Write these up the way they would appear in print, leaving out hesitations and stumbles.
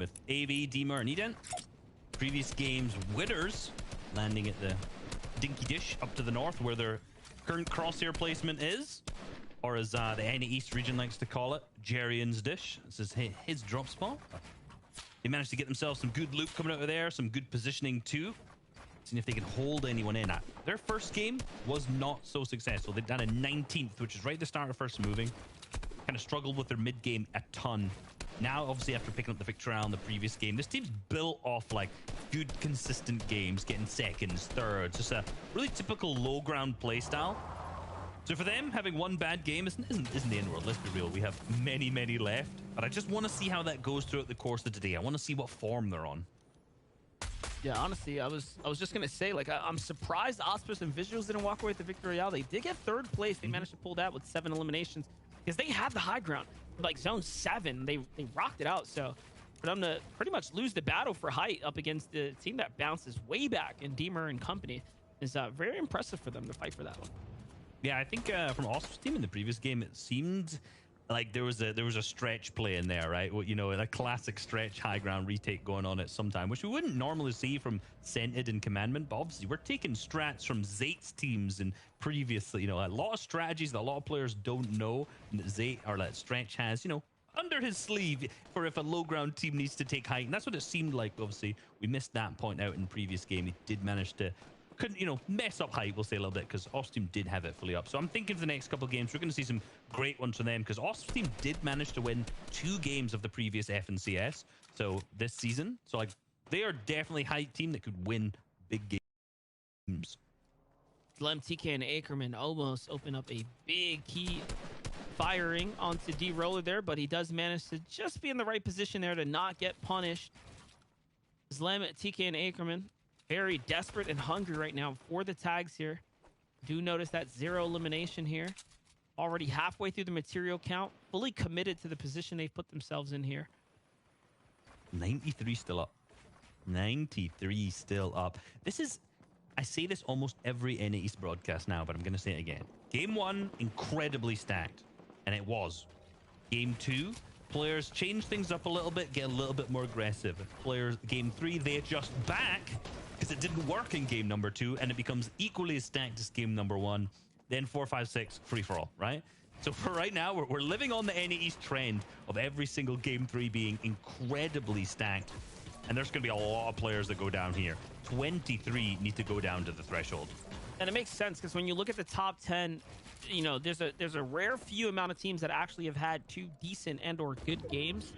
with AV, Dima, and Eden. Previous game's winners landing at the Dinky Dish up to the north where their current crosshair placement is, or as the NA East region likes to call it, Jerian's Dish. This is his drop spot. They managed to get themselves some good loot coming out of there, some good positioning too. Seeing if they can hold anyone in. Their first game was not so successful. They've done a 19th, which is right at the start of first moving. Kind of struggled with their mid game a ton. Now, obviously, after picking up the victory in the previous game, this team's built off like good, consistent games, getting seconds, thirds. Just a really typical low ground play style. So for them, having one bad game isn't the end world. Let's be real. We have many, many left. But I just want to see how that goes throughout the course of today. I want to see what form they're on. Yeah, honestly, I was just gonna say, like, I'm surprised Auspis and Visuals didn't walk away with the victory royale. They did get third place. They managed to pull that with 7 eliminations because they had the high ground. Like zone 7, they rocked it out. So for them to pretty much lose the battle for height up against the team that bounces way back in Deemer and company is very impressive for them to fight for that one. Yeah, I think from Auspis team in the previous game, it seemed like there was a stretch play in there, right? Well, you know, a classic stretch high ground retake going on at some time, which we wouldn't normally see from Scented and Commandment, but obviously we're taking strats from Zate's teams and previously, you know, a lot of strategies that a lot of players don't know that Zate or that Stretch has, you know, under his sleeve for if a low ground team needs to take height. And that's what it seemed like. Obviously, we missed that point out in the previous game. He did manage to couldn't, you know, mess up height, we'll say a little bit, because Auspis team did have it fully up. So I'm thinking for the next couple of games, we're going to see some great ones from them, because Auspis team did manage to win 2 games of the previous FNCS so this season. So like they are definitely height team that could win big games. Lem, TK, and Ackerman almost open up a big key firing onto D-Roller there, but he does manage to just be in the right position there to not get punished. Lem, TK, and Ackerman very desperate and hungry right now for the tags here. Do notice that 0 elimination here. Already halfway through the material count. Fully committed to the position they've put themselves in here. 93 still up. 93 still up. This is, I say this almost every NA East broadcast now, but I'm going to say it again. Game 1, incredibly stacked. And it was. Game 2, players change things up a little bit, get a little bit more aggressive. Players, game 3, they adjust back because it didn't work in game number 2, and it becomes equally as stacked as game number 1. Then 4, 5, 6, free for all, right? So for right now, we're living on the NA East trend of every single game 3 being incredibly stacked. And there's going to be a lot of players that go down here. 23 need to go down to the threshold. And it makes sense because when you look at the top 10, you know, there's a rare few amount of teams that actually have had 2 decent and or good games.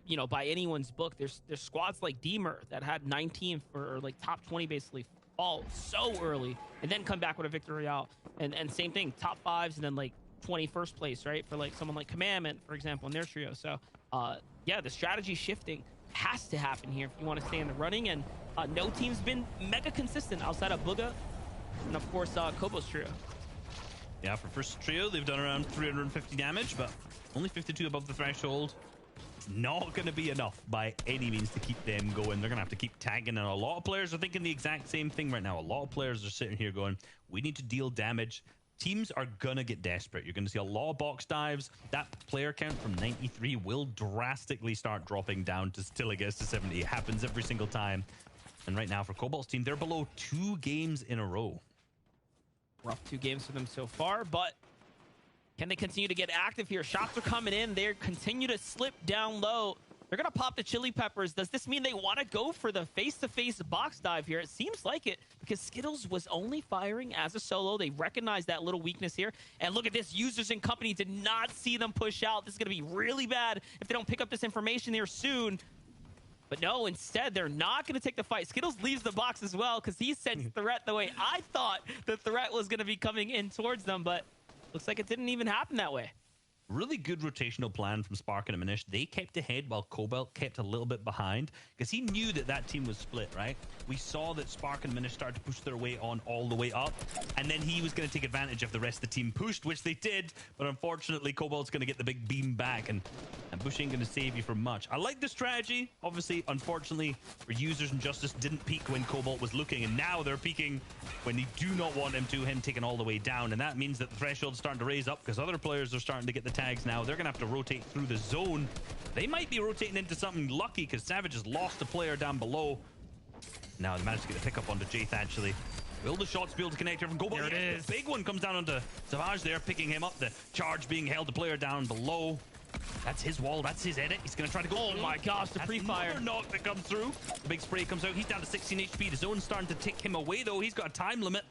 You know, by anyone's book, there's squads like Deemer that had 19 for like top 20 basically fall so early and then come back with a victory royale. And same thing, top 5s and then like 21st place, right? For like someone like Commandment, for example, in their trio. So yeah, the strategy shifting has to happen here if you want to stay in the running. And no team's been mega consistent outside of Bugha and of course Kobo's trio. Yeah, for first trio, they've done around 350 damage, but only 52 above the threshold. It's not going to be enough by any means to keep them going. They're going to have to keep tagging, and a lot of players are thinking the exact same thing right now. A lot of players are sitting here going, we need to deal damage. Teams are going to get desperate. You're going to see a lot of box dives. That player count from 93 will drastically start dropping down to till it gets to 70. It happens every single time. And right now for Cobalt's team, they're below 2 games in a row. Rough 2 games for them so far, but can they continue to get active here? Shots are coming in. They continue to slip down low. They're going to pop the chili peppers. Does this mean they want to go for the face-to-face box dive here? It seems like it because Skittles was only firing as a solo. They recognize that little weakness here. And look at this. Users and company did not see them push out. This is going to be really bad if they don't pick up this information here soon. But no, instead, they're not going to take the fight. Skittles leaves the box as well because he sensed threat the way I thought the threat was going to be coming in towards them. But looks like it didn't even happen that way. Really good rotational plan from Spark and Aminish. They kept ahead while Cobalt kept a little bit behind because he knew that that team was split, right? We saw that Spark and Aminish started to push their way on all the way up, and then he was going to take advantage of the rest of the team pushed, which they did, but unfortunately Cobalt's going to get the big beam back, and Bush ain't going to save you from much. I like the strategy. Obviously, unfortunately, for users and Justice didn't peek when Cobalt was looking, and now they're peeking when they do not want him to, him taken all the way down, and that means that the threshold's starting to raise up because other players are starting to get the tags now. They're going to have to rotate through the zone. They might be rotating into something lucky because Savage has lost a player down below. Now they managed to get the pickup onto Jayth, actually. Will the shots be able to connect here from Cobalt? There it is. The big one comes down onto Savage there, picking him up. The charge being held, the player down below. That's his wall. That's his edit. He's going to try to go. Oh my gosh, the pre-fire. Another knock that comes through. The big spray comes out. He's down to 16 HP. The zone's starting to tick him away, though. He's got a time limit.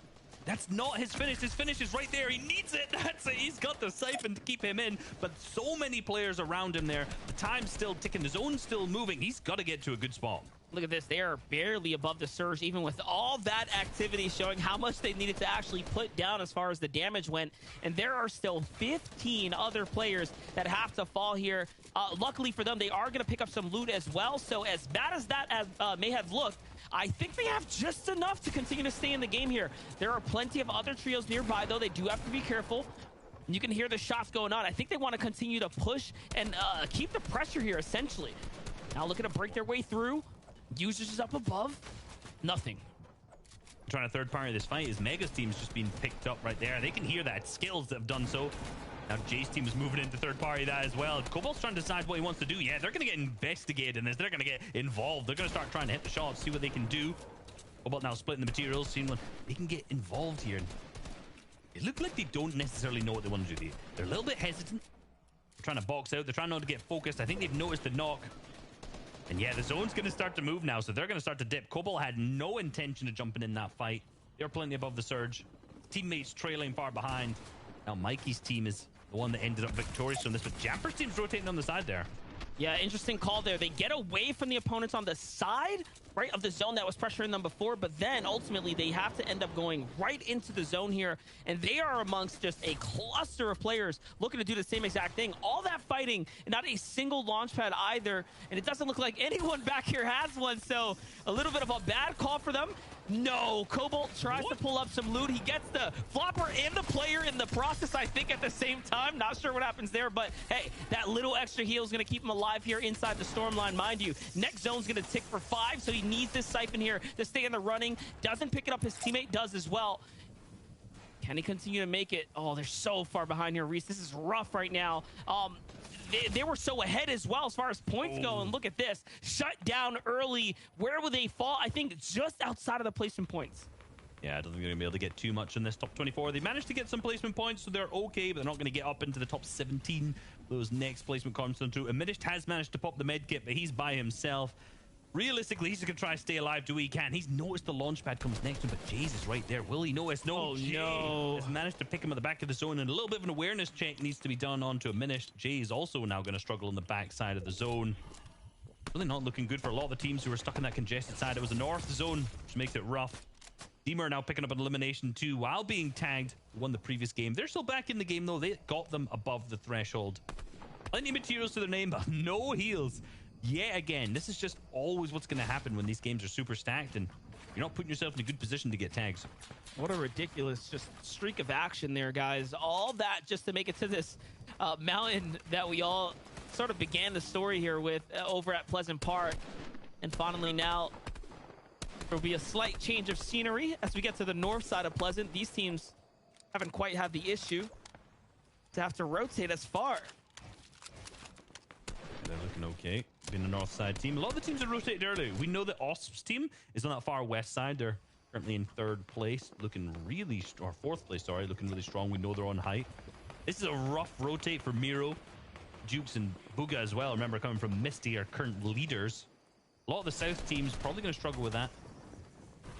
That's not his finish. His finish is right there. He needs it. That's it. He's got the siphon to keep him in, but so many players around him there. The time's still ticking. The zone's still moving. He's got to get to a good spot. Look at this. They are barely above the surge, even with all that activity, showing how much they needed to actually put down as far as the damage went. And there are still 15 other players that have to fall here. Luckily for them, they are going to pick up some loot as well. So as bad as that may have looked, I think they have just enough to continue to stay in the game here. There are plenty of other trios nearby, though. They do have to be careful. You can hear the shots going on. I think they want to continue to push and keep the pressure here, essentially. Now looking to break their way through. Users is up above. Nothing. Trying to third party this fight is Mega's team's just been picked up right there. They can hear that. Skills that have done so. Now Jay's team is moving into third party that as well. Cobalt's trying to decide what he wants to do. Yeah, they're going to get investigated in this. They're going to get involved. They're going to start trying to hit the shots, see what they can do. Cobalt now splitting the materials, seeing what they can get involved here. It looks like they don't necessarily know what they want to do. They're a little bit hesitant. They're trying to box out. They're trying not to get focused. I think they've noticed the knock. And yeah, the zone's going to start to move now, so they're going to start to dip. Cobalt had no intention of jumping in that fight. They're plenty above the surge. Teammates trailing far behind. Now Mikey's team is the one that ended up victorious from this, but Jamper's team's rotating on the side there. Yeah, interesting call there. They get away from the opponents on the side, right, of the zone that was pressuring them before, but then ultimately they have to end up going right into the zone here, and they are amongst just a cluster of players looking to do the same exact thing. All that fighting, and not a single launch pad either, and it doesn't look like anyone back here has one, so a little bit of a bad call for them. No, Cobalt tries to pull up some loot. He gets the flopper and the player in the process, I think, at the same time. Not sure what happens there, but hey, that little extra heal is going to keep him alive here inside the storm line. Mind you, next zone's going to tick for 5, so he needs this siphon here to stay in the running. Doesn't pick it up. His teammate does as well. Can he continue to make it? Oh, they're so far behind here, Reese. This is rough right now. They were so ahead as well as far as points go, and look at this. Shut down early. Where will they fall? I think just outside of the placement points. Yeah, I don't think they're going to be able to get too much in this top 24. They managed to get some placement points, so they're okay, but they're not going to get up into the top 17. Those next placement comes through. Aminished has managed to pop the med kit, but he's by himself. Realistically, he's just going to try to stay alive do what he can. He's noticed the launch pad comes next to him, but Jays is right there. Will he notice? No, no. Has managed to pick him at the back of the zone, and a little bit of an awareness check needs to be done onto Aminished. Jay's also now going to struggle on the back side of the zone. Really not looking good for a lot of the teams who were stuck in that congested side. It was the north zone, which makes it rough. Deemer now picking up an elimination too while being tagged. Won the previous game. They're still back in the game though. They got them above the threshold. Plenty of materials to their name, but no heals. Yet again, this is just always what's going to happen when these games are super stacked and you're not putting yourself in a good position to get tags. What a ridiculous just streak of action there, guys. All that just to make it to this mountain that we all sort of began the story here with over at Pleasant Park. And finally now, there'll be a slight change of scenery as we get to the north side of Pleasant. These teams haven't quite had the issue to have to rotate as far. They're looking okay. Being a north side team. A lot of the teams are rotated early. We know the OSP's team is on that far west side. They're currently in third place, looking really, or fourth place, sorry, looking really strong. We know they're on height. This is a rough rotate for Miro. Jukes and Bugha as well. Remember, coming from Misty, are current leaders. A lot of the south teams probably going to struggle with that.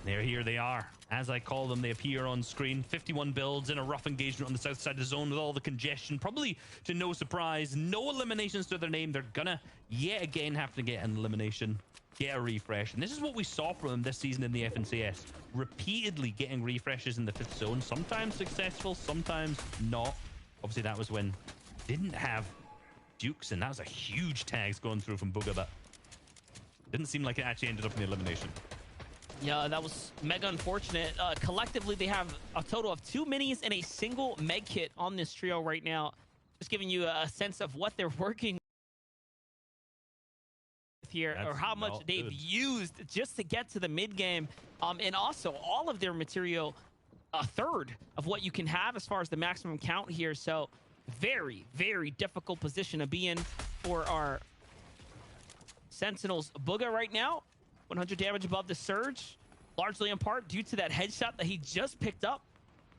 Here they are. As I call them, they appear on screen. 51 builds in a rough engagement on the south side of the zone with all the congestion. Probably to no surprise. No eliminations to their name. They're gonna, yet again, have to get an elimination. Get a refresh. And this is what we saw from them this season in the FNCS. Repeatedly getting refreshes in the 5th zone. Sometimes successful, sometimes not. Obviously, that was when didn't have Dukes, and that was a huge tags going through from Bugha, but didn't seem like it actually ended up in the elimination. Yeah, that was mega unfortunate. Collectively, they have a total of 2 minis and a single med kit on this trio right now. Just giving you a sense of what they're working with here, or how much they've used just to get to the mid game. And also, all of their material, a third of what you can have as far as the maximum count here. So very, very difficult position to be in for our Sentinels. Bugha right now, 100 damage above the Surge, largely in part due to that headshot that he just picked up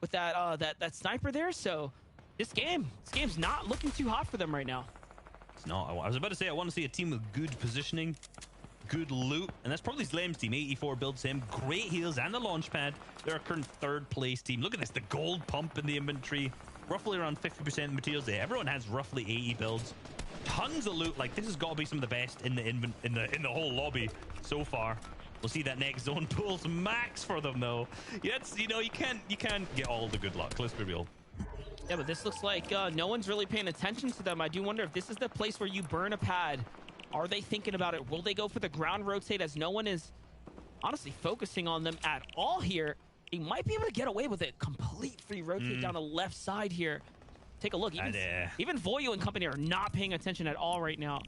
with that that sniper there. So this game's not looking too hot for them right now. It's not. I was about to say, I want to see a team with good positioning, good loot, and that's probably Slem's team. 84 builds him, great heals and the launch pad. They're a current third place team. Look at this, the gold pump in the inventory, roughly around 50% materials there. Everyone has roughly 80 builds, tons of loot. Like, this has got to be some of the best in the whole lobby so far. We'll see that next zone pulls max for them though. Yes, you know, you can't get all the good luck. Let's be real. Yeah, but this looks like no one's really paying attention to them. I do wonder if this is the place where you burn a pad. Are they thinking about it? Will they go for the ground rotate, as no one is honestly focusing on them at all here? They might be able to get away with it. Complete free rotate down the left side here. Take a look. Even Voyo and company are not paying attention at all right now.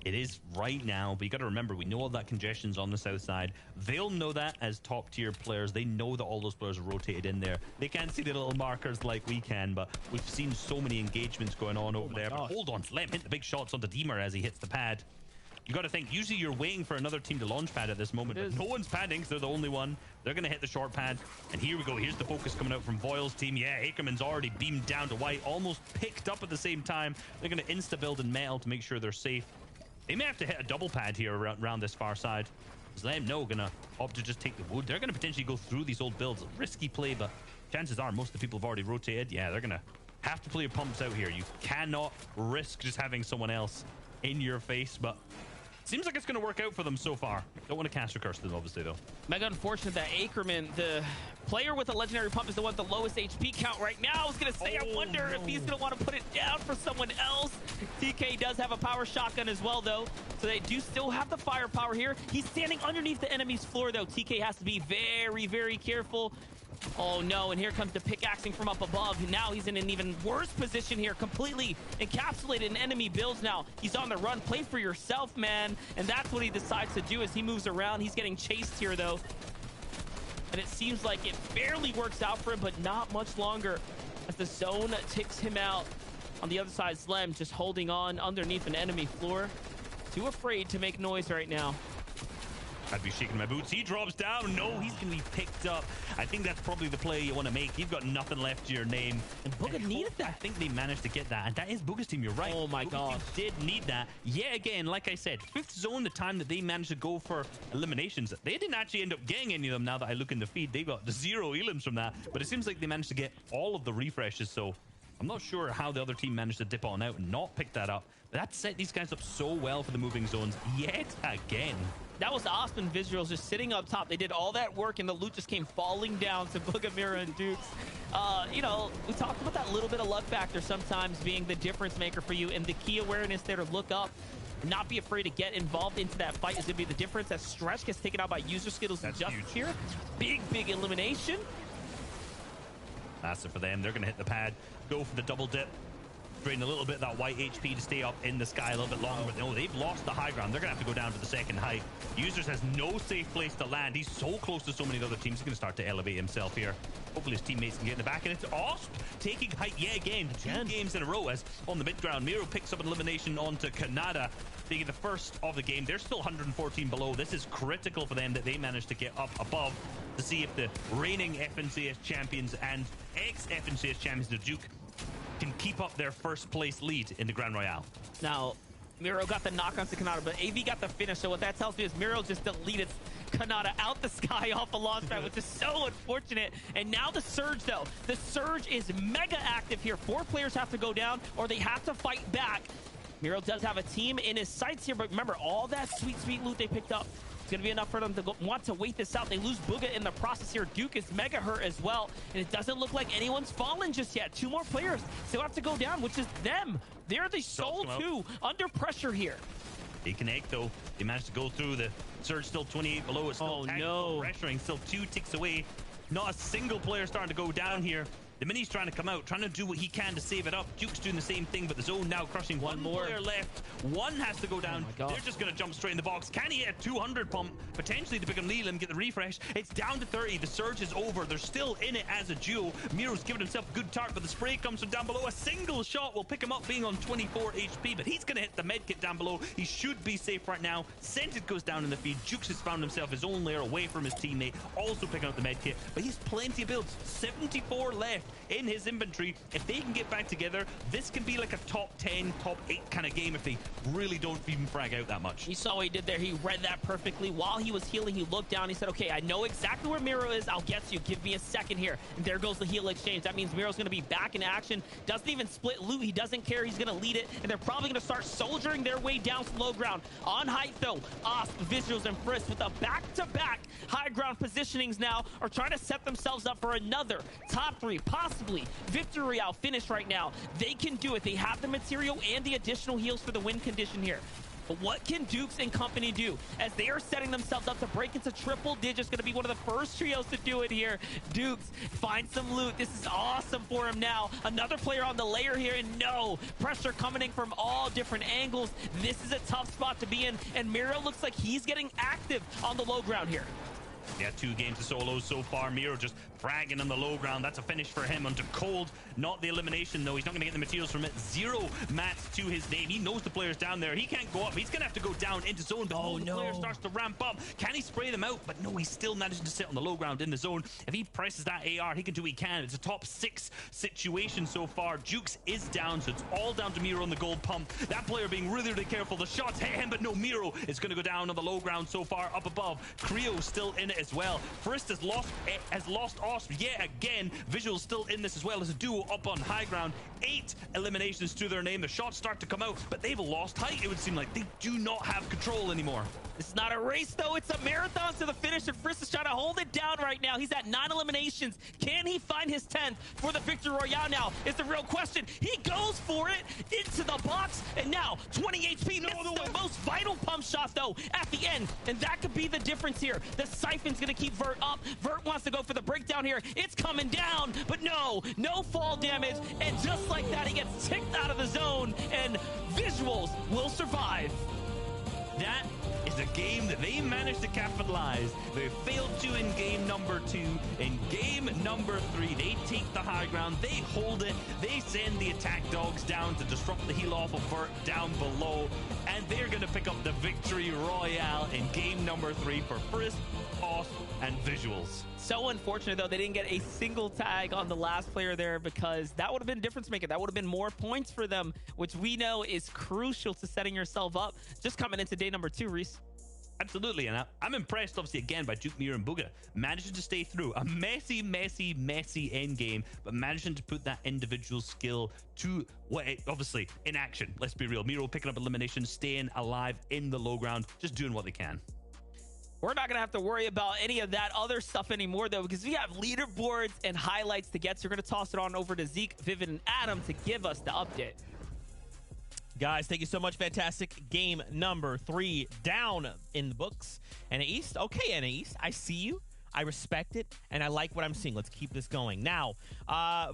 It is right now, but you got to remember, we know all that congestion's on the south side. They'll know that as top tier players. They know that all those players are rotated in there. They can't see the little markers like we can, but we've seen so many engagements going on over there. But hold on, Slem hit the big shots onto Deemer as he hits the pad. You got to think, usually you're waiting for another team to launch pad at this moment, but no one's padding because they're the only one. They're going to hit the short pad, and here we go. Here's the focus coming out from Voil's team. Yeah, Ackerman's already beamed down to white, almost picked up at the same time. They're going to insta-build in metal to make sure they're safe. They may have to hit a double pad here around this far side. Slem, no, gonna opt to just take the wood. They're gonna potentially go through these old builds. Risky play, but chances are most of the people have already rotated. Yeah, they're gonna have to play your pumps out here. You cannot risk just having someone else in your face, but seems like it's gonna work out for them so far. Don't want to cast a curse to them, obviously, though. Mega unfortunate that Ackerman, the player with the legendary pump, is the one with the lowest HP count right now. I was gonna say, I wonder if he's gonna want to put it down for someone else. TK does have a power shotgun as well, though, so they do still have the firepower here. He's standing underneath the enemy's floor, though. TK has to be very, very careful. Oh no, and here comes the pickaxing from up above. Now he's in an even worse position here, completely encapsulated in enemy builds now. He's on the run. Play for yourself, man. And that's what he decides to do as he moves around. He's getting chased here, though. And it seems like it barely works out for him, but not much longer as the zone ticks him out. On the other side, Slem just holding on underneath an enemy floor. Too afraid to make noise right now. I'd be shaking my boots. He drops down. No, he's going to be picked up. I think that's probably the play you want to make. You've got nothing left to your name. And Bugha needed that. I think they managed to get that. And that is Bugha's team. You're right. Oh, my God. Did need that. Yet again, like I said, fifth zone, the time that they managed to go for eliminations, they didn't actually end up getting any of them. Now that I look in the feed, they got 0 elims from that. But it seems like they managed to get all of the refreshes. So I'm not sure how the other team managed to dip on out and not pick that up. But that set these guys up so well for the moving zones yet again. That was Osman Visuals just sitting up top. They did all that work, and the loot just came falling down to Bugha, Mira, and Dukes. You know, we talked about that little bit of luck factor sometimes being the difference maker for you, and the key awareness there to look up, not be afraid to get involved into that fight is going to be the difference as Stretch gets taken out by user skittles and Justice here. Big, big elimination. Massive for them. They're going to hit the pad, go for the double dip. Drain a little bit of that white HP to stay up in the sky a little bit longer. But no, they've lost the high ground. They're going to have to go down to the second height. Users has no safe place to land. He's so close to so many other teams. He's going to start to elevate himself here. Hopefully his teammates can get in the back. And it's Osp taking height yet again. 2 games in a row as on the mid ground. Miro picks up an elimination onto Canada. They get the first of the game. They're still 114 below. This is critical for them that they managed to get up above to see if the reigning FNCS champions and ex-FNCS champions, the Duke, can keep up their first place lead in the Grand Royale. Now, Miro got the knock on to Kanata, but AV got the finish. So what that tells me is Miro just deleted Kanata out the sky off a launch pad, which is so unfortunate. And now the Surge, though. The Surge is mega active here. 4 players have to go down, or they have to fight back. Miro does have a team in his sights here, but remember, all that sweet, sweet loot they picked up, it's going to be enough for them to want to wait this out. They lose Bugha in the process here. Duke is mega hurt as well, and it doesn't look like anyone's fallen just yet. 2 more players still have to go down, which is them. They're the sole 2 under pressure here. They connect, though. They managed to go through. The Surge still 28 below. It's still no pressuring, still 2 ticks away. Not a single player starting to go down here. The Mini's trying to come out, trying to do what he can to save it up. Duke's doing the same thing, but the zone now crushing. One more player left. One has to go down. God. They're just going to jump straight in the box. Can he hit a 200 pump? Potentially to pick him Leland, get the refresh. It's down to 30. The surge is over. They're still in it as a duo. Miro's giving himself a good target, but the spray comes from down below. A single shot will pick him up, being on 24 HP, but he's going to hit the med kit down below. He should be safe right now. Scented goes down in the feed. Jukes has found himself his own layer away from his teammate, also picking up the med kit, but he's plenty of builds. 74 left in his inventory. If they can get back together, this can be like a top 10, top 8 kind of game if they really don't even frag out that much. You saw what he did there. He read that perfectly. While he was healing, he looked down. He said, okay, I know exactly where Miro is. I'll get to you. Give me a second here. And there goes the heal exchange. That means Miro's going to be back in action. Doesn't even split loot. He doesn't care. He's going to lead it. And they're probably going to start soldiering their way down to low ground. On height, though, Osp, Visuals, and Frisk with a back-to-back high ground positionings now are trying to set themselves up for another top 3, possibly victory royale finish right now. They can do it. They have the material and the additional heals for the win condition here. But what can Dukes and company do as they are setting themselves up to break into triple digits? Going to be one of the first trios to do it here. Dukes find some loot. This is awesome for him now. Another player on the layer here, and no pressure coming in from all different angles. This is a tough spot to be in, and Miro looks like he's getting active on the low ground here. Yeah, 2 games of solos so far. Miro just fragging on the low ground. That's a finish for him onto Cold. Not the elimination, though. He's not going to get the materials from it. 0 mats to his name. He knows the player's down there. He can't go up. He's going to have to go down into zone. But the player starts to ramp up. Can he spray them out? But no, he's still managing to sit on the low ground in the zone. If he presses that AR, he can do what he can. It's a top 6 situation so far. Jukes is down, so it's all down to Miro on the gold pump. That player being really, really careful. The shots hit him, but no, Miro is going to go down on the low ground so far. Up above, Creo still in it as well. Frisk has lost Osp yet again. Visuals still in this as well as a duo up on high ground. 8 eliminations to their name. The shots start to come out, but they've lost height. It would seem like they do not have control anymore. This is not a race, though. It's a marathon to the finish, and Frisk is trying to hold it down right now. He's at 9 eliminations. Can he find his 10th for the Victory Royale now? Is the real question. He goes for it into the box, and now 20 HP. Misses the most vital pump shot, though, at the end, and that could be the difference here. The Siphon's going to keep Vert up. Vert wants to go for the breakdown here. It's coming down, but no fall damage, and just like that, he gets ticked out of the zone, and Visuals will survive. That is a game that they managed to capitalize. They failed to in game number 2. In game number 3, they take the high ground. They hold it. They send the attack dogs down to disrupt the heal off of Vert down below. And they're going to pick up the Victory Royale in game number 3 for Frisk, Osp, and Visuals. So unfortunate, though, they didn't get a single tag on the last player there, because that would have been a difference maker. That would have been more points for them, which we know is crucial to setting yourself up just coming into day number 2, Reese. Absolutely, and I'm impressed, obviously, again, by Duke, Miro, and Bugha managing to stay through a messy end game, but managing to put that individual skill to obviously in action. Let's be real. Miro picking up eliminations, staying alive in the low ground, just doing what they can. We're not going to have to worry about any of that other stuff anymore, though, because we have leaderboards and highlights to get. So we're going to toss it on over to Zeke, Vivid, and Adam to give us the update. Guys, thank you so much. Fantastic game number 3 down in the books. NA East. Okay, NA East, I see you. I respect it, and I like what I'm seeing. Let's keep this going. Now,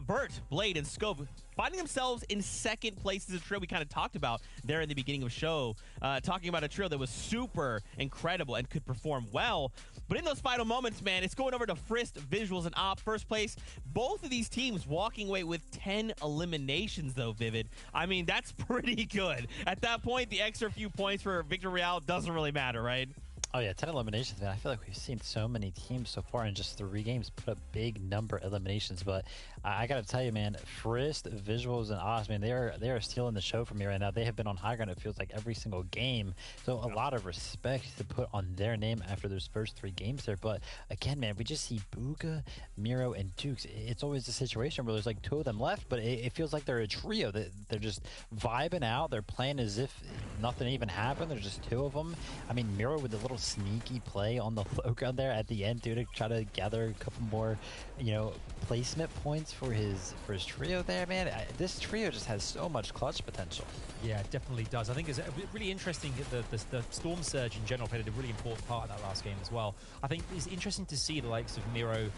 Vert, Blade, and Scope finding themselves in second place as a trio we kind of talked about there in the beginning of the show, talking about a trio that was super incredible and could perform well. But in those final moments, man, it's going over to Frisk, Visuals, and Op. First place. Both of these teams walking away with 10 eliminations, though, Vivid. I mean, that's pretty good. At that point, the extra few points for Victory Royale doesn't really matter, right? Oh yeah, 10 eliminations, man. I feel like we've seen so many teams so far in just 3 games put up big number of eliminations. But I gotta tell you, man, Frisk, Visuals, and Oz, man, they are stealing the show from me right now. They have been on high ground, it feels like, every single game. So a lot of respect to put on their name after those first 3 games there. But again, man, we just see Bugha, Miro, and Dukes. It's always a situation where there's like 2 of them left, but it feels like they're a trio. They're just vibing out. They're playing as if nothing even happened. There's just 2 of them. I mean, Miro with the little sneaky play on the low ground there at the end, dude, to try to gather a couple more, you know, placement points for his trio there, man. This trio just has so much clutch potential. Yeah, it definitely does. I think it's really interesting that the Storm Surge in general played a really important part of that last game as well. I think it's interesting to see the likes of Miro,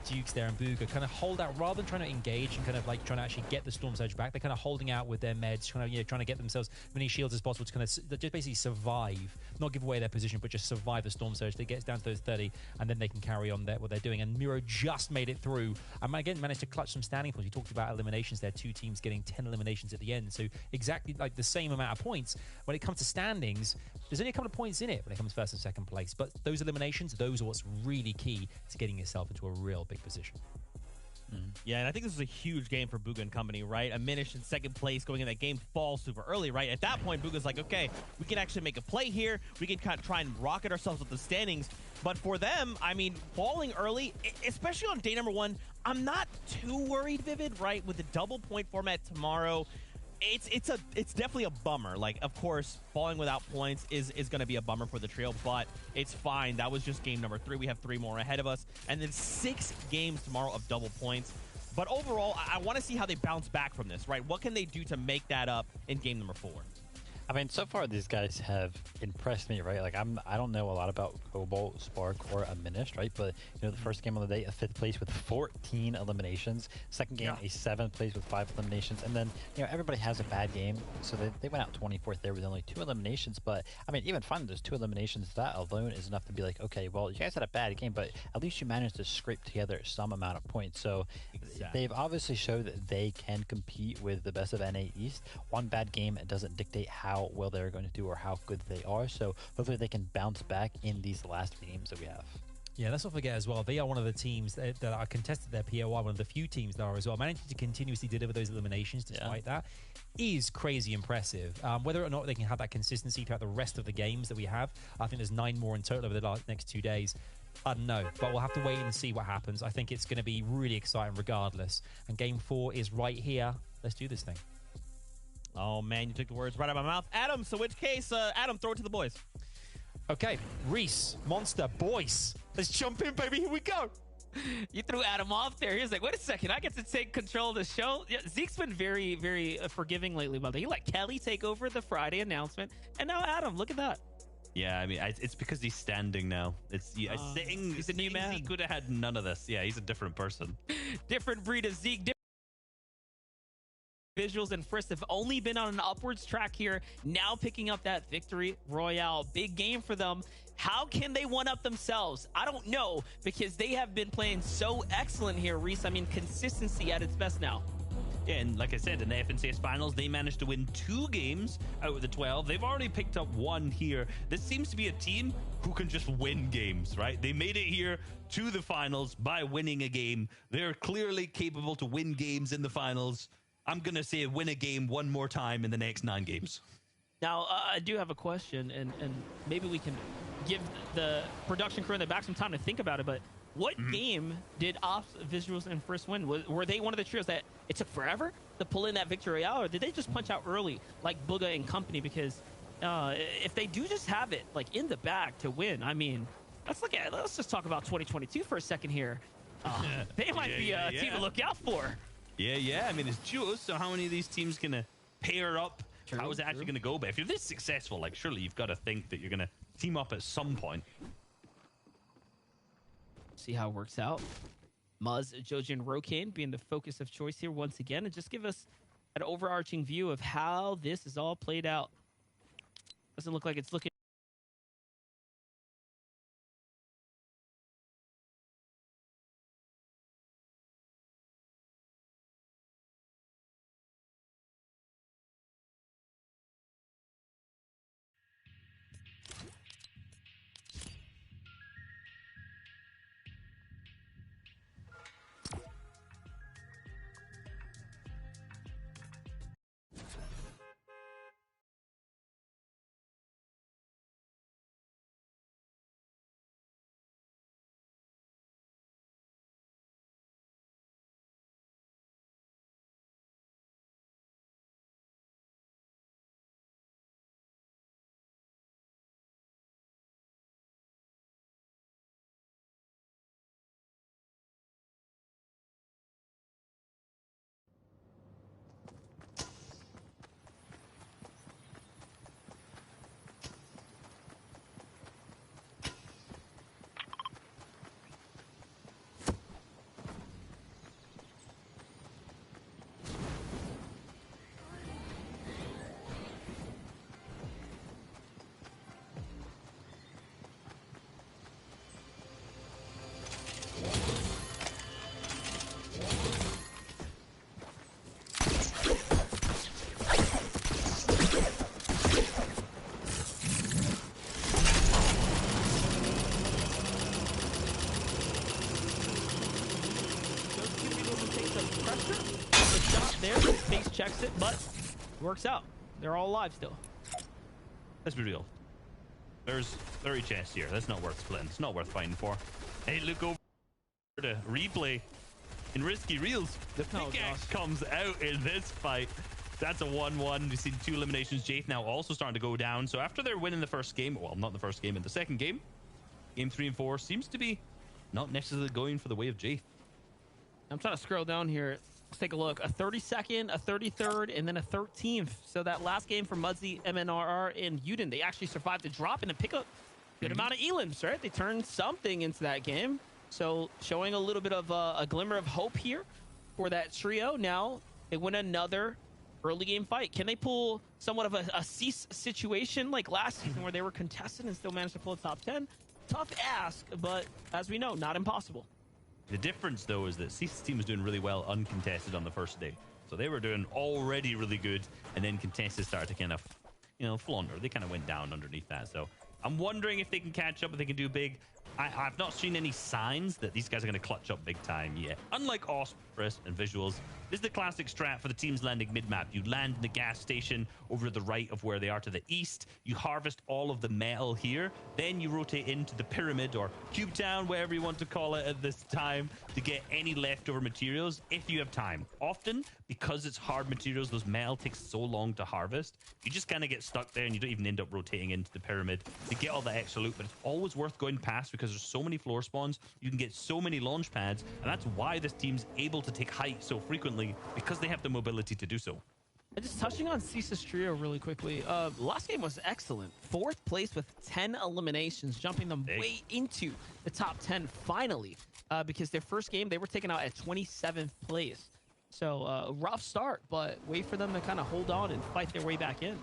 Dukes there, and Bugha kind of hold out rather than trying to engage and kind of like trying to actually get the Storm Surge back. They're kind of holding out with their meds, kind of, you know, trying to get themselves as many shields as possible to kind of just basically survive, not give away their position, but just survive the Storm Surge. They get down to those 30, and then they can carry on what they're doing. And Miro just made it through, and again managed to clutch some standing points. We talked about eliminations there, 2 teams getting 10 eliminations at the end, so exactly like the same amount of points. When it comes to standings, there's only a couple of points in it when it comes to first and second place, but those eliminations, those are what's really key to getting yourself into a real big position. Yeah, and I think this is a huge game for Bugha and company, right? A Minish in second place going in that game falls super early, right? At that point, Bugha's like, okay, we can actually make a play here. We can kind of try and rocket ourselves with the standings. But for them, I mean, falling early, especially on day number 1, I'm not too worried, Vivid, right? With the double point format tomorrow, it's definitely a bummer. Like, of course, falling without points is going to be a bummer for the trio, but it's fine. That was just game number 3. We have 3 more ahead of us, and then 6 games tomorrow of double points. But overall, I want to see how they bounce back from this, right? What can they do to make that up in game number 4? I mean, so far these guys have impressed me, right? Like I don't know a lot about Cobalt, Spark, or Aminished, right? But you know, the first game of the day, a 5th place with 14 eliminations. Second game, a 7th place with 5 eliminations, and then you know everybody has a bad game, so they went out 24th there with only 2 eliminations. But I mean, even finding those 2 eliminations, that alone is enough to be like, okay, well, you guys had a bad game, but at least you managed to scrape together some amount of points. So they've obviously showed that they can compete with the best of NA East. One bad game doesn't dictate how well they're going to do or how good they are, so hopefully they can bounce back in these last games that we have. Yeah, let's not forget as well, they are one of the teams that are contested their POI, one of the few teams that are as well. Managing to continuously deliver those eliminations despite that is crazy impressive. Whether or not they can have that consistency throughout the rest of the games that we have, I think there's 9 more in total over the next 2 days. I don't know, but we'll have to wait and see what happens. I think it's going to be really exciting regardless. And game 4 is right here. Let's do this thing. Oh, man, you took the words right out of my mouth. Adam, so which case, Adam, throw it to the boys. Okay, Reese, Monster, boys. Let's jump in, baby. Here we go. You threw Adam off there. He was like, wait a second, I get to take control of the show. Yeah, Zeke's been very, very forgiving lately about that. He let Kelly take over the Friday announcement, and now Adam, look at that. Yeah, I mean, it's because he's standing now. It's sitting. He's a new man. Zeke could have had none of this. Yeah, he's a different person. Different breed of Zeke. Visuals and Frisk have only been on an upwards track here, now picking up that victory royale. Big game for them. How can they one up themselves? I don't know, because they have been playing so excellent here, Reese. I mean, consistency at its best now. Yeah, and like I said, in the FNCS finals, they managed to win 2 games out of the 12. They've already picked up 1 here. This seems to be a team who can just win games, right? They made it here to the finals by winning a game. They're clearly capable to win games in the finals. I'm going to say win a game 1 more time in the next 9 games. Now, I do have a question, and maybe we can give the production crew in the back some time to think about it, but what game did Ops, Visuals, and Frisk win? Were they one of the trios that it took forever to pull in that victory royale, or did they just punch out early like Bugha and company? Because if they do just have it like in the bag to win, I mean, let's just talk about 2022 for a second here. They might be a team to look out for. Yeah. I mean, it's duos, so how many of these teams going to pair up? How is it actually going to go? But if you're this successful, like, surely you've got to think that you're going to team up at some point. See how it works out. Muzz, Joji, and Rokane being the focus of choice here once again, and just give us an overarching view of how this is all played out. Doesn't look like it's looking checks it, but it works out. They're all alive still. Let's be real. There's 30 chests here. That's not worth splitting. It's not worth fighting for. Hey, look over the replay in Risky Reels. The Oh, pickaxe gosh. comes out in this fight. That's a 1-1. We've seen 2 eliminations. Jayth now also starting to go down. So after they're winning the first game, well, not the first game, in the second game, game 3 and 4 seems to be not necessarily going for the way of Jayth. I'm trying to scroll down here. Let's take a look. A 32nd, a 33rd, and then a 13th. So that last game for Mudzy, MNRR, and Uden, they actually survived the drop and a pickup. Good amount of elims, right? They turned something into that game. So showing a little bit of a glimmer of hope here for that trio. Now they win another early game fight. Can they pull somewhat of a cease situation like last season where they were contested and still managed to pull a top 10? Tough ask, but as we know, not impossible. The difference, though, is that Cease's team was doing really well uncontested on the first day. So they were doing already really good, and then contested started to kind of, flounder. They kind of went down underneath that. So I'm wondering if they can catch up, if they can do big. I've not seen any signs that these guys are going to clutch up big time yet. Unlike Osprey and Visuals, this is the classic strat for the teams landing mid-map. You land in the gas station over to the right of where they are to the east. You harvest all of the metal here. Then you rotate into the pyramid or cube town, whatever you want to call it at this time, to get any leftover materials if you have time. Often, because it's hard materials, those metal takes so long to harvest, you just kind of get stuck there and you don't even end up rotating into the pyramid to get all the extra loot. But it's always worth going past because there's so many floor spawns. You can get so many launch pads, and that's why this team's able to take height so frequently, because they have the mobility to do so. And just touching on Cease's trio really quickly. Last game was excellent. 4th place with 10 eliminations, jumping them way into the top 10 finally. Because their first game, they were taken out at 27th place. So rough start, but wait for them to kind of hold on and fight their way back in.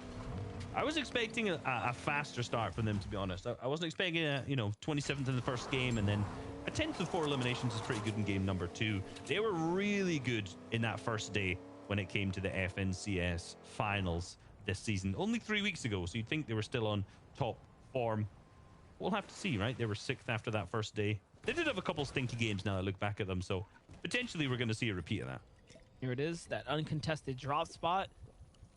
I was expecting a faster start from them, to be honest. I wasn't expecting 27th in the first game, and then a 10th with 4 eliminations is pretty good in game number 2. They were really good in that first day when it came to the FNCS finals this season. Only 3 weeks ago, so you'd think they were still on top form. We'll have to see, right? They were 6th after that first day. They did have a couple stinky games now I look back at them, so potentially we're going to see a repeat of that. Here it is, that uncontested drop spot.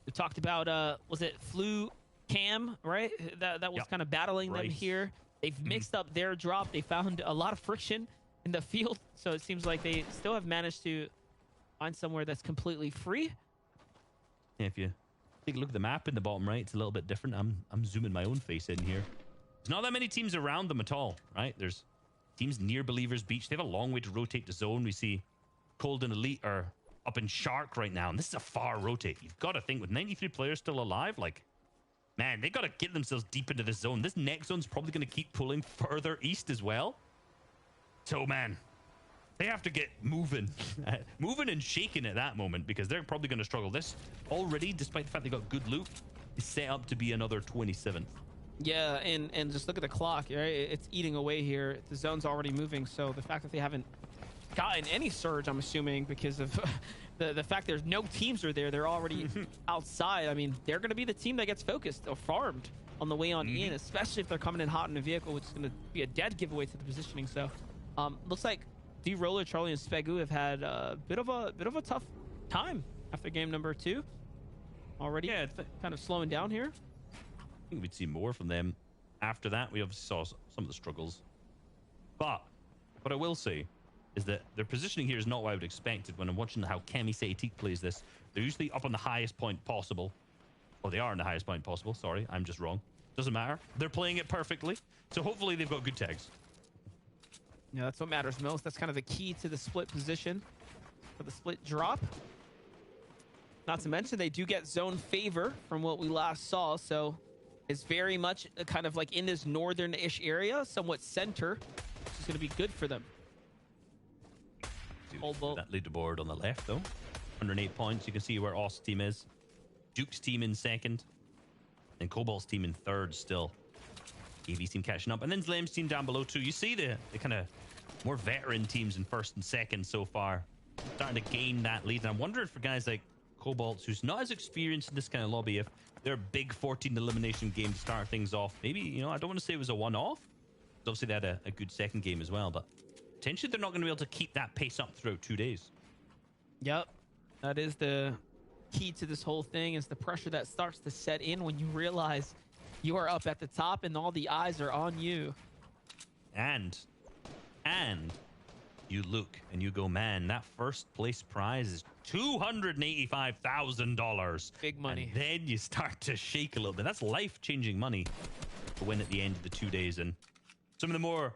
We talked about, was it Flu Cam, right? That was kind of battling them here. They've mixed up their drop. They found a lot of friction in the field, so it seems like they still have managed to find somewhere that's completely free. Yeah, if you take a look at the map in the bottom right, it's a little bit different. I'm zooming my own face in here. There's not that many teams around them at all, right? There's teams near Believers Beach. They have a long way to rotate the zone. We see Cold and Elite are up in Shark right now, and this is a far rotate. You've got to think, with 93 players still alive, like, man, they got to get themselves deep into this zone. This next zone's probably going to keep pulling further east as well. So, man, they have to get moving. Moving and shaking at that moment, because they're probably going to struggle. This already, despite the fact they got good loot, is set up to be another 27th. Yeah, and just look at the clock, right? It's eating away here. The zone's already moving, so the fact that they haven't gotten any surge, I'm assuming, because of the fact there's no teams are there, they're already outside. I mean, they're going to be the team that gets focused or farmed on the way on in, especially if they're coming in hot in a vehicle, which is going to be a dead giveaway to the positioning. So looks like D-Roller, Charlie, and Spegu have had a bit of a tough time after game number 2 already. Yeah, kind of slowing down here. I think we'd see more from them after that. We obviously saw some of the struggles. But what I will say is that their positioning here is not what I would expect when I'm watching how Kemi Seatik plays this. They're usually up on the highest point possible. Or they are on the highest point possible. Sorry, I'm just wrong. Doesn't matter. They're playing it perfectly. So hopefully they've got good tags. Yeah, that's what matters most. That's kind of the key to the split position for the split drop. Not to mention they do get zone favor from what we last saw. So it's very much kind of like in this northern-ish area, somewhat center, which is going to be good for them. That leaderboard on the left, though. 108 points. You can see where Ost's team is. Duke's team in second. And Cobalt's team in third still. AV's team catching up. And then Zlem's team down below, too. You see the kind of more veteran teams in first and second so far starting to gain that lead. And I'm wondering for guys like Cobalt, who's not as experienced in this kind of lobby, if their big 14 elimination game to start things off, maybe, I don't want to say it was a one-off. Obviously, they had a good second game as well, but potentially they're not going to be able to keep that pace up throughout 2 days. Yep. That is the key to this whole thing is the pressure that starts to set in when you realize you are up at the top and all the eyes are on you. And you look and you go, man, that first place prize is $285,000. Big money. And then you start to shake a little bit. That's life-changing money to win at the end of the 2 days. And some of the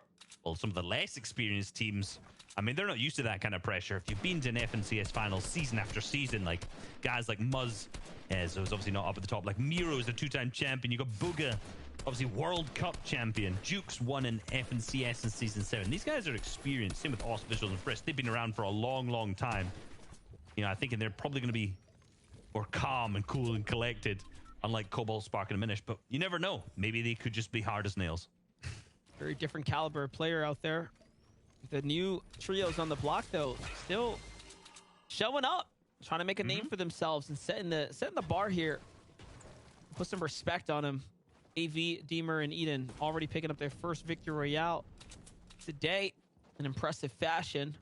some of the less experienced teams, I mean, they're not used to that kind of pressure. If you've been to an FNCS finals season after season, like guys like Muzz, so it's obviously not up at the top. Like Miro is the 2-time champion. You got Bugha, obviously World Cup champion. Jukes won in FNCS in season 7. These guys are experienced. Same with Os, Visuals, and Frisk. They've been around for a long, long time. You know, I think they're probably going to be more calm and cool and collected, unlike Cobalt, Spark, and Minish. But you never know. Maybe they could just be hard as nails. Very different caliber of player out there. The new trios on the block, though, still showing up, trying to make a name for themselves and setting the bar here. Put some respect on them. AV, Deemer, and Eden already picking up their first victory royale today in impressive fashion.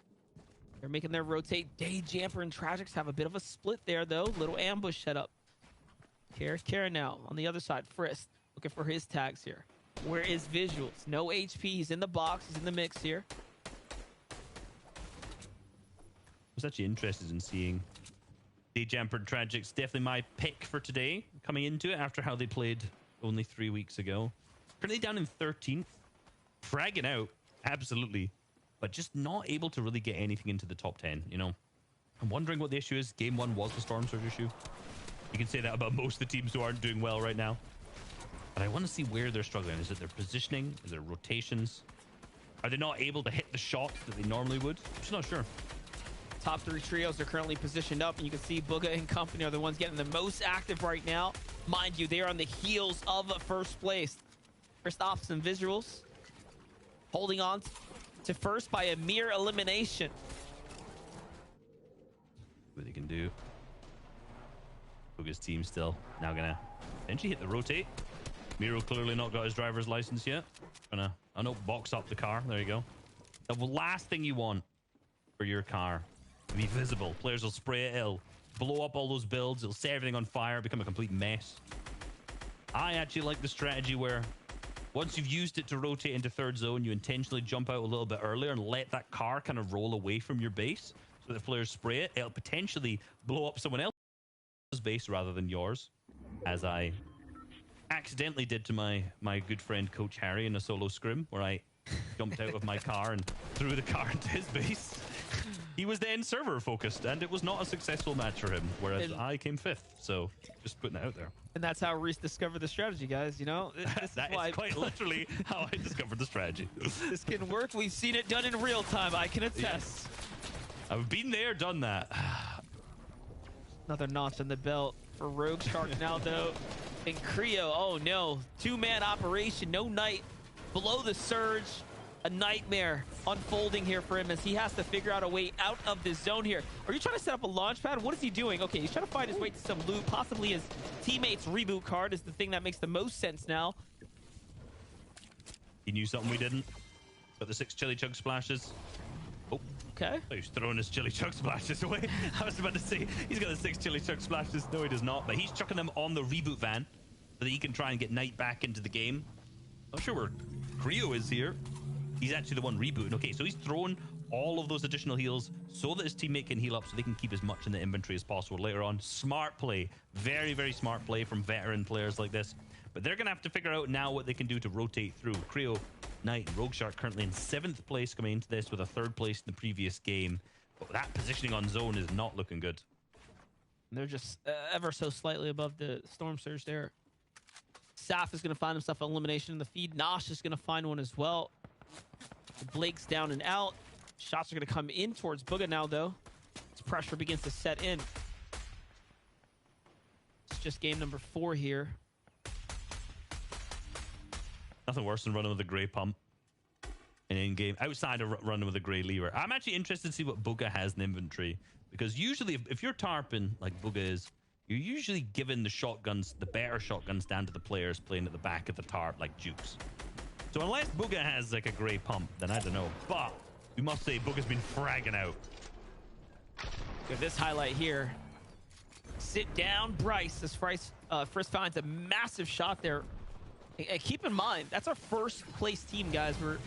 They're making their rotate. Day Jamper and Tragics have a bit of a split there, though. Little ambush setup. Care now on the other side. Frisk looking for his tags here. Where is Visuals? No HP. He's in the box. He's in the mix here. I was actually interested in seeing Day Jamper and Tragics. Definitely my pick for today, coming into it after how they played only 3 weeks ago. Currently down in 13th. Fragging out, absolutely. But just not able to really get anything into the top 10, you know. I'm wondering what the issue is. Game 1 was the Storm Surge issue. You can say that about most of the teams who aren't doing well right now. But I want to see where they're struggling. Is it their positioning? Is it rotations? Are they not able to hit the shots that they normally would? I'm just not sure. Top 3 trios are currently positioned up, and you can see Bugha and company are the ones getting the most active right now. Mind you, they are on the heels of first place. Kristoffs and Visuals holding on to first by a mere elimination. What they can do. Bugha's team still now gonna eventually hit the rotate. Miro clearly not got his driver's license yet. Gonna, oh no, box up the car. There you go. The last thing you want for your car to be visible. Players will spray it, it'll blow up all those builds, it'll set everything on fire, become a complete mess. I actually like the strategy where once you've used it to rotate into third zone, you intentionally jump out a little bit earlier and let that car kind of roll away from your base. So that if players spray it, it'll potentially blow up someone else's base rather than yours. As I accidentally did to my good friend Coach Harry in a solo scrim, where I jumped out of my car and threw the car into his base. He was then server focused, and it was not a successful match for him, whereas I came 5th. So just putting it out there. And that's how Reese discovered the strategy, guys. You know, That is quite literally how I discovered the strategy. This can work. We've seen it done in real time. I can attest. Yes. I've been there, done that. Another notch on the belt for Rogue Shark now, though. And Creo, oh no, 2-man operation, no Knight below the surge. A nightmare unfolding here for him as he has to figure out a way out of this zone here. Are you trying to set up a launch pad? What is he doing? Okay, he's trying to find his way to some loot. Possibly his teammate's reboot card is the thing that makes the most sense now. He knew something we didn't. Got the 6 chili chug splashes. Oh, Okay. he was throwing his chili chug splashes away. I was about to say, he's got the 6 chili chug splashes. No, he does not. But he's chucking them on the reboot van so that he can try and get Knight back into the game. Not sure where Creo is here. He's actually the one rebooting. Okay, so he's throwing all of those additional heals so that his teammate can heal up so they can keep as much in the inventory as possible later on. Smart play. Very, very smart play from veteran players like this. But they're going to have to figure out now what they can do to rotate through. Creo, Knight, and Rogue Shark currently in 7th place coming into this with a 3rd place in the previous game. But that positioning on zone is not looking good. They're just ever so slightly above the Storm Surge there. Saf is going to find himself an elimination in the feed. Nosh is going to find one as well. Blake's down and out. Shots are going to come in towards Bugha now, though. As pressure begins to set in. It's just game number 4 here. Nothing worse than running with a grey pump in in-game, outside of running with a grey lever. I'm actually interested to see what Bugha has in inventory, because usually if you're tarping like Bugha is, you're usually giving the shotguns, the better shotguns, down to the players playing at the back of the tarp like Jukes. So unless Bugha has like a grey pump, then I don't know. But we must say Bugha's been fragging out. With this highlight here, sit down Bryce as Frisk finds a massive shot there. And keep in mind, that's our first place team, guys. We're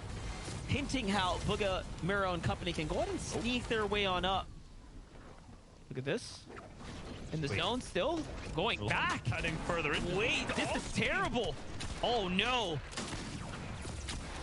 hinting how Bugha, Miro, and company can go ahead and sneak their way on up. Look at this. In the zone still. Going back. Heading further in. Wait, this is terrible. Oh, no.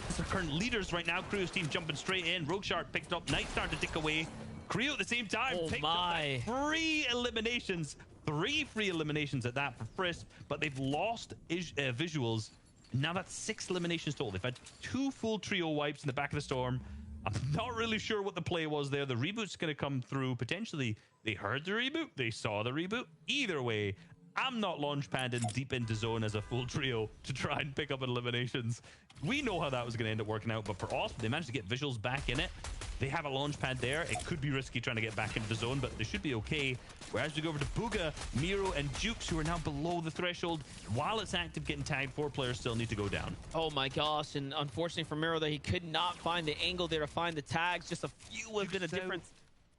These are current leaders right now. Creo's team jumping straight in. Rogue Shark picked up. Night starting to tick away. Creo at the same time Oh, picked my. up that 3 eliminations. 3 free eliminations at that for Frisk, but they've lost visuals. Now that's 6 eliminations total. They've had 2 full trio wipes in the back of the storm. I'm not really sure what the play was there. The reboot's going to come through. Potentially, they heard the reboot. They saw the reboot. Either way, I'm not launch padding deep into zone as a full trio to try and pick up eliminations. We know how that was going to end up working out, but for us, they managed to get visuals back in it. They have a launch pad there. It could be risky trying to get back into the zone, but they should be okay. Whereas we go over to Bugha, Miro, and Jukes, who are now below the threshold. While it's active, getting tagged, 4 players still need to go down. Oh my gosh, and unfortunately for Miro, that he could not find the angle there to find the tags. Just a few have been a difference.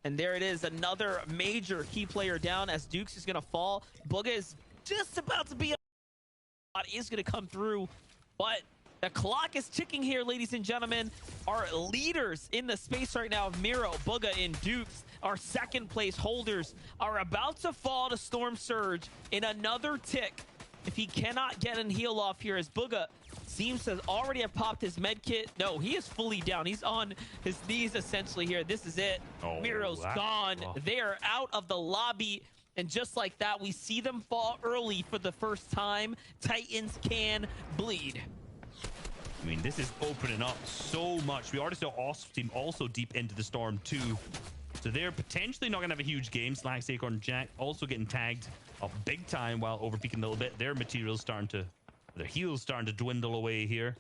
And there it is, another major key player down as Dukes is going to fall. Bugha is just about to be is going to come through, but the clock is ticking here, ladies and gentlemen. Our leaders in the space right now of Miro, Bugha, and Dukes, our second place holders, are about to fall to Storm Surge in another tick. If he cannot get an heal off here, as Bugha seems to already have popped his med kit. No, he is fully down. He's on his knees essentially here. This is it. Oh, Miro's gone. They are out of the lobby. And just like that, we see them fall early for the first time. Titans can bleed. I mean, this is opening up so much. We already saw Osp team also deep into the storm too. So they're potentially not going to have a huge game. Slacks, Acorn, Jack also getting tagged up big time while overpeaking a little bit. Their materials starting to, their heals starting to dwindle away here.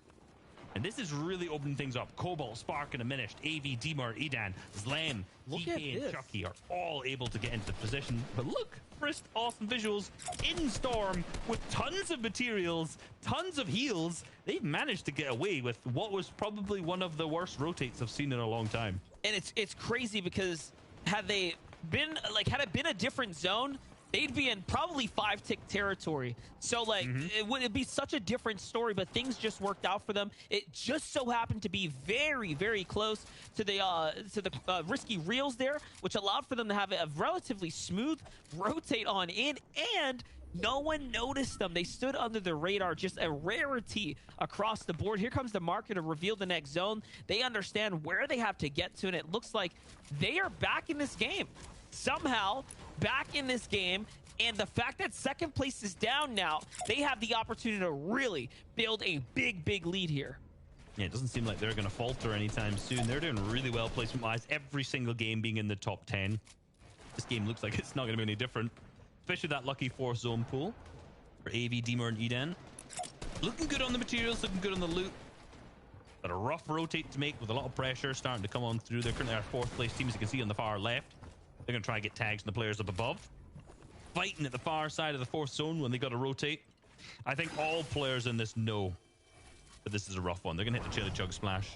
And this is really opening things up. Cobalt, Spark, and Diminished, AV, Dimar, Edan, Zlam, TK, and Chucky are all able to get into the position. But look, first awesome visuals in Storm with tons of materials, tons of heals. They've managed to get away with what was probably one of the worst rotates I've seen in a long time. And it's crazy because had it been a different zone, they'd be in probably 5-tick territory. So like it'd be such a different story, but things just worked out for them. It just so happened to be very, very close to the risky reels there, which allowed for them to have a relatively smooth rotate on in, and no one noticed them. They stood under the radar, just a rarity across the board. Here comes the marker to reveal the next zone. They understand where they have to get to, and it looks like they are back in this game. Somehow back in this game, and the fact that second place is down now, they have the opportunity to really build a big lead here. Yeah, it doesn't seem like they're going to falter anytime soon. They're doing really well placement-wise. Every single game being in the top 10. This game looks like it's not going to be any different, especially that lucky 4th zone pool for AV, Dimar, and Eden. Looking good on the materials, looking good on the loot. But a rough rotate to make with a lot of pressure starting to come on through. They're currently our 4th place team, as you can see on the far left. They're going to try and get tags on the players up above. Fighting at the far side of the 4th zone when they got to rotate. I think all players in this know that this is a rough one. They're going to hit the Chili Chug Splash.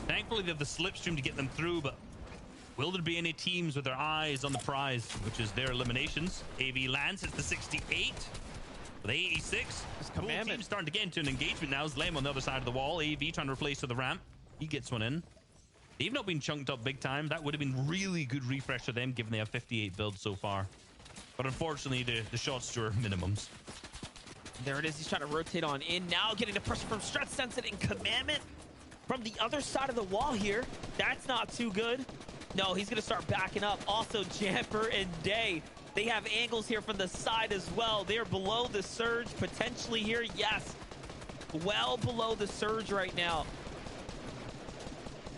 Thankfully, they have the slipstream to get them through, but will there be any teams with their eyes on the prize, which is their eliminations? AV lands, hits the 68 with 86. Cool team starting to get into an engagement now. Zlame on the other side of the wall. AV trying to replace to the ramp. He gets one in. They've not been chunked up big time. That would have been really good refresh for them, given they have 58 builds so far. But unfortunately, the shots are minimums. There it is. He's trying to rotate on in. Now getting the pressure from Stretch Sense and Commandment from the other side of the wall here. That's not too good. No, he's going to start backing up. Also, Jamper and Day. They have angles here from the side as well. They're below the surge potentially here. Yes. Well below the surge right now.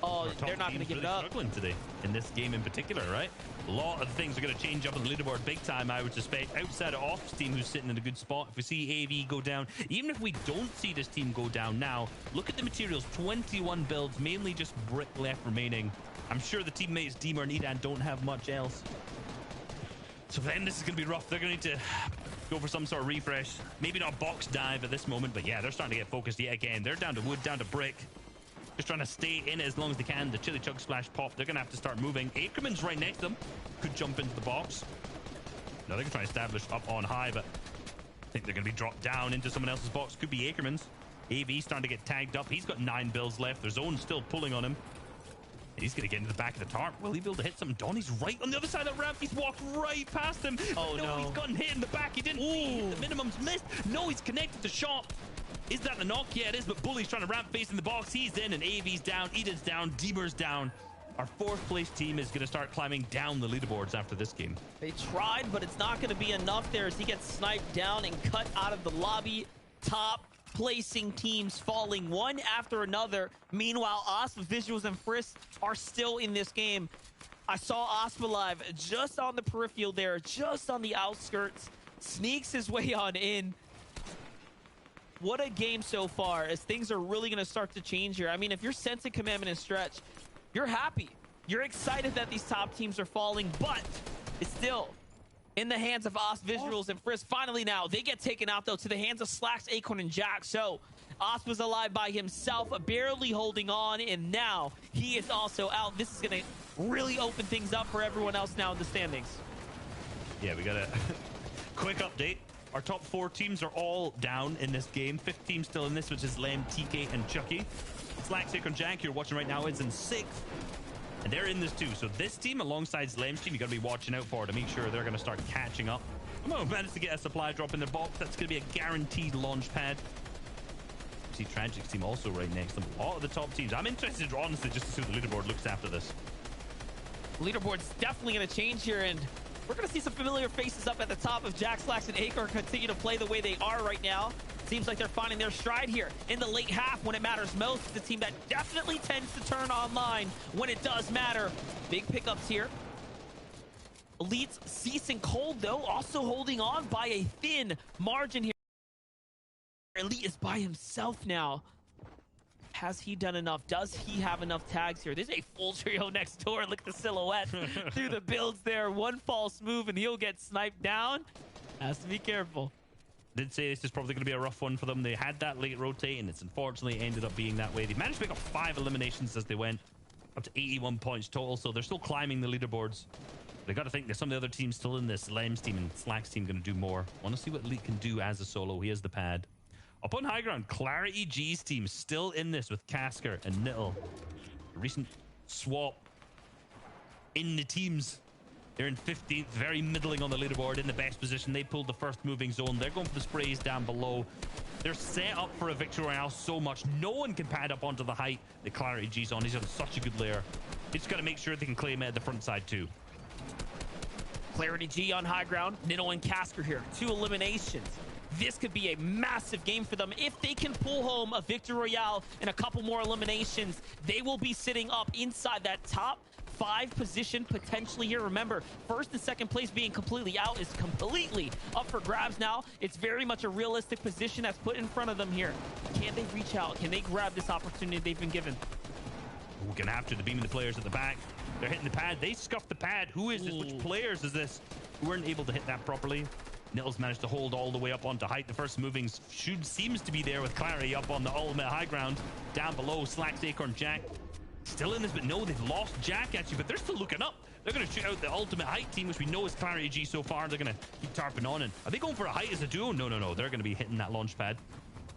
Oh, they're not going to give it up. Struggling today in this game in particular, right? A lot of things are going to change up on the leaderboard big time, I would suspect. Outside of Off's team, who's sitting in a good spot. If we see AV go down, even if we don't see this team go down now, look at the materials. 21 builds, mainly just brick left remaining. I'm sure the teammates Dimar and Edan don't have much else. So for them, this is going to be rough. They're going to need to go for some sort of refresh. Maybe not box dive at this moment, but yeah, they're starting to get focused yet again. They're down to wood, down to brick. Just trying to stay in it as long as they can. The Chili Chug Splash pop. They're going to have to start moving. Ackerman's right next to them. Could jump into the box. Now they can try to establish up on high, but I think they're going to be dropped down into someone else's box. Could be Ackerman's. AV starting to get tagged up. He's got 9 builds left. Their zone's still pulling on him. He's going to get into the back of the tarp. Will he be able to hit something? Donnie's right on the other side of the ramp. He's walked right past him. Oh, no. He's gotten hit in the back. He didn't see it. The minimum's missed. No, he's connected to shot. Is that the knock? Yeah, it is, but Bully's trying to ramp face in the box. He's in, and AV's down. Eden's down. Deemer's down. Our 4th place team is going to start climbing down the leaderboards after this game. They tried, but it's not going to be enough there as he gets sniped down and cut out of the lobby. Top placing teams falling one after another. Meanwhile, Osp, Visuals, and Frisk are still in this game. I saw Osp alive just on the peripheral there, just on the outskirts. Sneaks his way on in. What a game so far, as things are really going to start to change here. I mean, if you're Sensei, Commandment, and Stretch, you're happy. You're excited that these top teams are falling, but it's still in the hands of Osp, Visuals, and Frisk. Finally now, they get taken out, though, to the hands of Slacks, Acorn, and Jack. So Osp was alive by himself, barely holding on, and now he is also out. This is going to really open things up for everyone else now in the standings. Yeah, we got a quick update. Our top 4 teams are all down in this game. 5th team still in this, which is Lem, TK, and Chucky. Slacks, Acorn, Jack, you're watching right now, is in 6th. And they're in this too. So this team alongside Slam's team, you got to be watching out for to make sure they're going to start catching up. I'm going to manage to get a supply drop in their box. That's going to be a guaranteed launch pad. See Tragic's team also right next to them. A lot of the top teams. I'm interested, honestly, just to see what the leaderboard looks after this. Leaderboard's definitely going to change here, and we're going to see some familiar faces up at the top of Jack, Slacks, and Acorn continue to play the way they are right now. Seems like they're finding their stride here in the late half when it matters most. It's a team that definitely tends to turn online when it does matter. Big pickups here. Elite's Cease and Cold, though, also holding on by a thin margin here. Elite is by himself now. Has he done enough? Does he have enough tags here? There's a full trio next door. Look at the silhouette through the builds there. One false move and he'll get sniped down. Has to be careful. Did say this is probably going to be a rough one for them. They had that late rotate, and it's unfortunately ended up being that way. They managed to pick up 5 eliminations as they went, up to 81 points total, so they're still climbing the leaderboards. They got to think there's some of the other teams still in this. Lem's team and Slack's team going to do more. Want to see what Elite can do as a solo. He has the pad. Up on high ground, Clarity G's team still in this with Casker and Nittle. A recent swap in the teams. They're in 15th, very middling on the leaderboard, in the best position. They pulled the first moving zone. They're going for the sprays down below. They're set up for a victory royale so much. No one can pad up onto the height that Clarity G's on. He's on such a good layer. They just got to make sure they can claim it at the front side too. Clarity G on high ground. Nittle and Casker here. 2 eliminations. This could be a massive game for them. If they can pull home a victory royale and a couple more eliminations, they will be sitting up inside that top 5 position potentially here. Remember, 1st and 2nd place being completely out is completely up for grabs now. It's very much a realistic position that's put in front of them here. Can they reach out? Can they grab this opportunity they've been given? We're gonna have to. The beaming the players at the back. They're hitting the pad. They scuffed the pad. Who is this? Which players is this? We weren't able to hit that properly. Nittle's managed to hold all the way up onto height. The first moving seems to be there with Clarity up on the ultimate high ground. Down below, Slacks, Acorn, Jack. Still in this, but no, they've lost Jack actually, but they're still looking up. They're going to shoot out the ultimate height team, which we know is Clarity G so far. They're going to keep tarping on. And are they going for a height as a duo? No. They're going to be hitting that launch pad.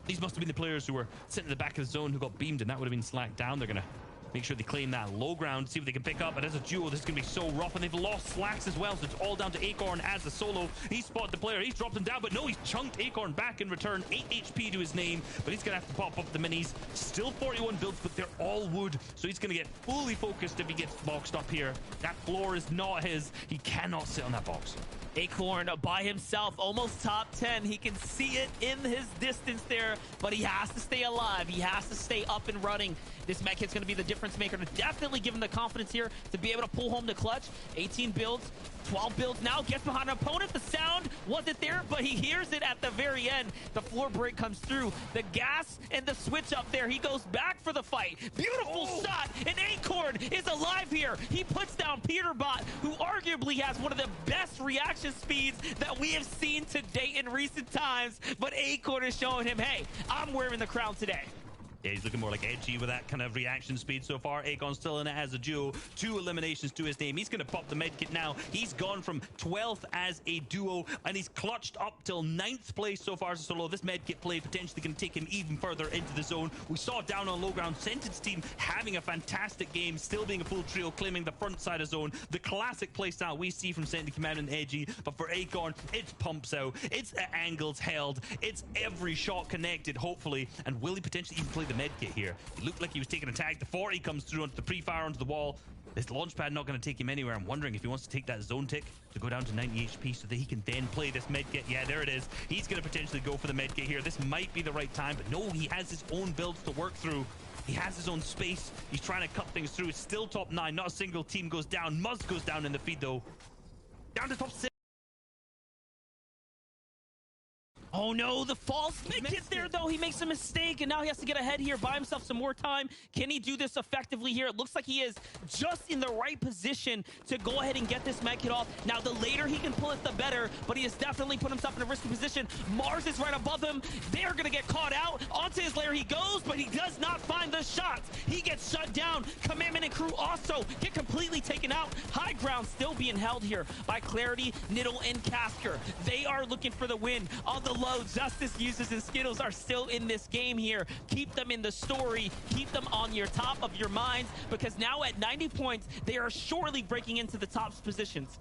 These must have been the players who were sitting in the back of the zone who got beamed, and that would have been slacked down. They're going to make sure they claim that low ground, see what they can pick up. But as a duo, this is going to be so rough, and they've lost Slacks as well, so it's all down to Acorn as a solo. He's spotted the player, he's dropped him down, but no, he's chunked Acorn back in return. 8 HP to his name, but he's going to have to pop up the minis. Still 41 builds, but they're all wood, so he's going to get fully focused if he gets boxed up here. That floor is not his. He cannot sit on that box. Acorn by himself, almost top 10. He can see it in his distance there, but he has to stay alive. He has to stay up and running. This mech hit's going to be the difference maker to definitely give him the confidence here to be able to pull home the clutch. 18 builds, 12 builds now, gets behind an opponent. The sound wasn't there, but he hears it at the very end. The floor break comes through. The gas and the switch up there. He goes back for the fight. Beautiful shot, and Acorn is alive here. He puts down Peterbot, who arguably has one of the best reaction speeds that we have seen to date in recent times, but Acorn is showing him, hey, I'm wearing the crown today. Yeah, he's looking more like edgy with that kind of reaction speed so far. Aegon still in it as a duo. 2 eliminations to his name. He's going to pop the medkit now. He's gone from 12th as a duo, and he's clutched up till 9th place so far as a solo. This medkit play potentially going to take him even further into the zone. We saw down on low ground, Sentence team having a fantastic game, still being a full trio, claiming the front side of zone. The classic playstyle we see from Sentence Command and Edgy, but for Aegon, it's pumps out, it's angles held, it's every shot connected, hopefully, and will he potentially even play the medkit here? He looked like he was taking a tag. The 40 comes through onto the pre-fire onto the wall. This launch pad not going to take him anywhere. I'm wondering if he wants to take that zone tick to go down to 90 HP so that he can then play this medkit. Yeah, there it is. He's going to potentially go for the medkit here. This might be the right time, but no, he has his own builds to work through. He has his own space. He's trying to cut things through. It's still top 9. Not a single team goes down. Muzz goes down in the feed, though. Down to top 6. Oh no, the false medkit there though. He makes a mistake and now he has to get ahead here, buy himself some more time. Can he do this effectively here? It looks like he is just in the right position to go ahead and get this medkit off. Now the later he can pull it, the better, but he has definitely put himself in a risky position. Mars is right above him. They're gonna get caught out. Onto his lair he goes, but he does not find the shots. He gets shut down. Commandment and crew also get completely taken out. High ground still being held here by Clarity, Niddle, and Casker. They are looking for the win on the low. Justice Users and Skittles are still in this game here. Keep them in the story. Keep them on your top of your minds, because now at 90 points, they are surely breaking into the top positions.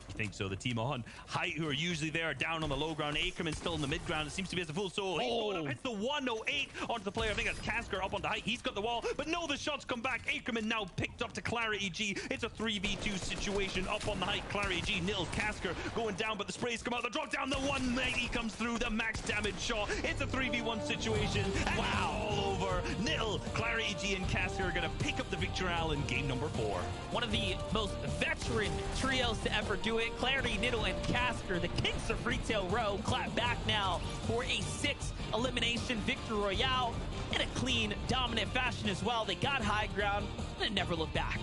I think so. The team on height, who are usually there, down on the low ground. Ackerman still in the mid ground. It seems to be as a full solo. He's going up, hits the 108 onto the player. I think that's Casker up on the height. He's got the wall, but no, the shots come back. Ackerman now picked up to Clarity G. It's a 3v2 situation up on the height. Clarity G, Nils, Casker going down, but the sprays come out. The drop down, the 190 comes through. The max damage shot. It's a 3v1 situation. And wow, all over. Nil, Clarity G, and Casker are going to pick up the victory in game number 4. One of the most veteran trios to ever do it. Clarity, Niddle, and Casker, the kings of Retail Row, clap back now for a 6th elimination victory royale in a clean, dominant fashion as well. They got high ground and never looked back.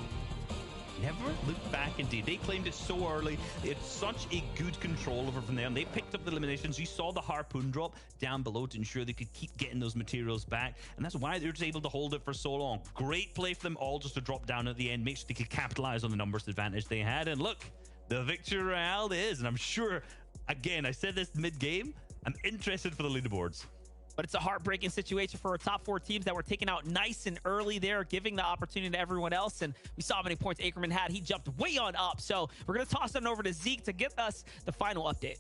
Never looked back, indeed. They claimed it so early. They had such a good control over from them. They picked up the eliminations. You saw the harpoon drop down below to ensure they could keep getting those materials back, and that's why they're just able to hold it for so long. Great play for them all just to drop down at the end, make sure they could capitalize on the numbers advantage they had, and look, the victory royale is, and I'm sure, again, I said this mid-game, I'm interested for the leaderboards. But it's a heartbreaking situation for our top 4 teams that were taken out nice and early there, giving the opportunity to everyone else. And we saw how many points Ackerman had. He jumped way on up. So we're going to toss it over to Zeke to get us the final update.